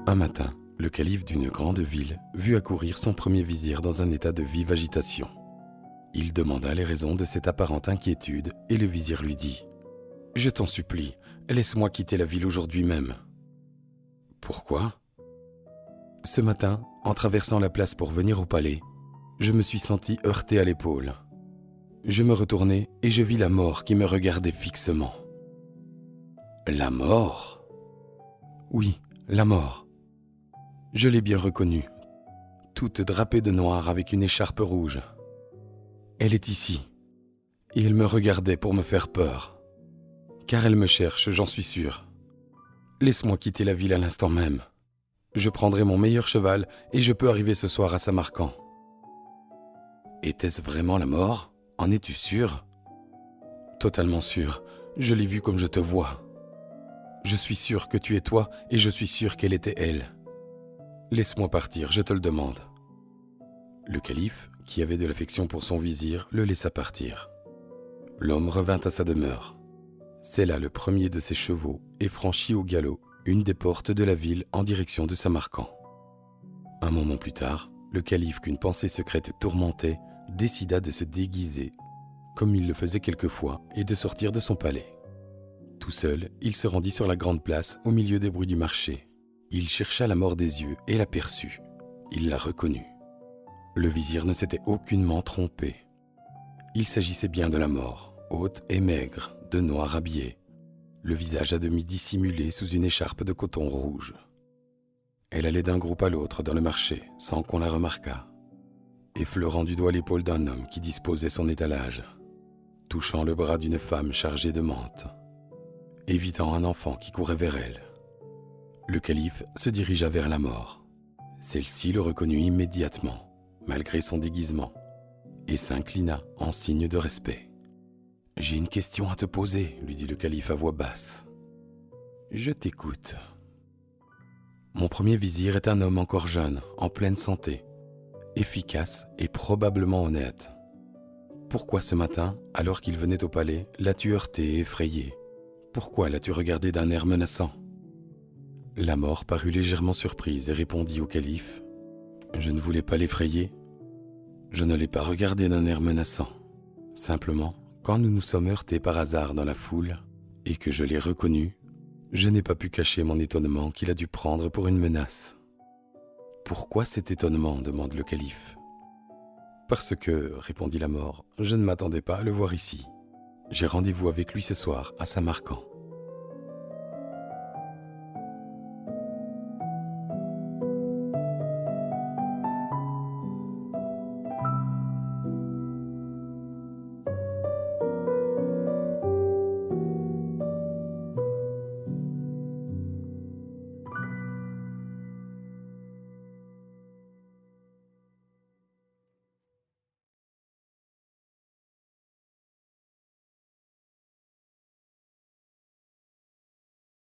Un matin, le calife d'une grande ville vit accourir son premier vizir dans un état de vive agitation. Il demanda les raisons de cette apparente inquiétude et le vizir lui dit « Je t'en supplie, laisse-moi quitter la ville aujourd'hui même. » « Pourquoi ?» Ce matin, en traversant la place pour venir au palais, je me suis senti heurté à l'épaule. Je me retournai et je vis la mort qui me regardait fixement. « La mort ?» Oui, la mort. Je l'ai bien reconnue, toute drapée de noir avec une écharpe rouge. Elle est ici, et elle me regardait pour me faire peur. Car elle me cherche, j'en suis sûr. Laisse-moi quitter la ville à l'instant même. Je prendrai mon meilleur cheval et je peux arriver ce soir à Samarcand. Était-ce vraiment la mort? En es-tu sûr? Totalement sûr, je l'ai vue comme je te vois. Je suis sûr que tu es toi et je suis sûr qu'elle était elle. Laisse-moi partir, je te le demande. Le calife, qui avait de l'affection pour son vizir, le laissa partir. L'homme revint à sa demeure. Sella le premier de ses chevaux et franchit au galop une des portes de la ville en direction de Samarcand. Un moment plus tard, le calife qu'une pensée secrète tourmentait décida de se déguiser, comme il le faisait quelquefois, et de sortir de son palais. Tout seul, il se rendit sur la grande place au milieu des bruits du marché. Il chercha la mort des yeux et l'aperçut. Il la reconnut. Le vizir ne s'était aucunement trompé. Il s'agissait bien de la mort, haute et maigre, de noir habillée, le visage à demi dissimulé sous une écharpe de coton rouge. Elle allait d'un groupe à l'autre dans le marché, sans qu'on la remarquât, effleurant du doigt l'épaule d'un homme qui disposait son étalage, touchant le bras d'une femme chargée de menthe, évitant un enfant qui courait vers elle. Le calife se dirigea vers la mort. Celle-ci le reconnut immédiatement, malgré son déguisement, et s'inclina en signe de respect. « J'ai une question à te poser, » lui dit le calife à voix basse. « Je t'écoute. » Mon premier vizir est un homme encore jeune, en pleine santé, efficace et probablement honnête. Pourquoi ce matin, alors qu'il venait au palais, l'as-tu heurté et effrayé? Pourquoi l'as-tu regardé d'un air menaçant? La mort parut légèrement surprise et répondit au calife « Je ne voulais pas l'effrayer. Je ne l'ai pas regardé d'un air menaçant. Simplement, quand nous nous sommes heurtés par hasard dans la foule et que je l'ai reconnu, je n'ai pas pu cacher mon étonnement qu'il a dû prendre pour une menace. » « Pourquoi cet étonnement ?» demande le calife. « Parce que, répondit la mort, je ne m'attendais pas à le voir ici. J'ai rendez-vous avec lui ce soir à Samarcand.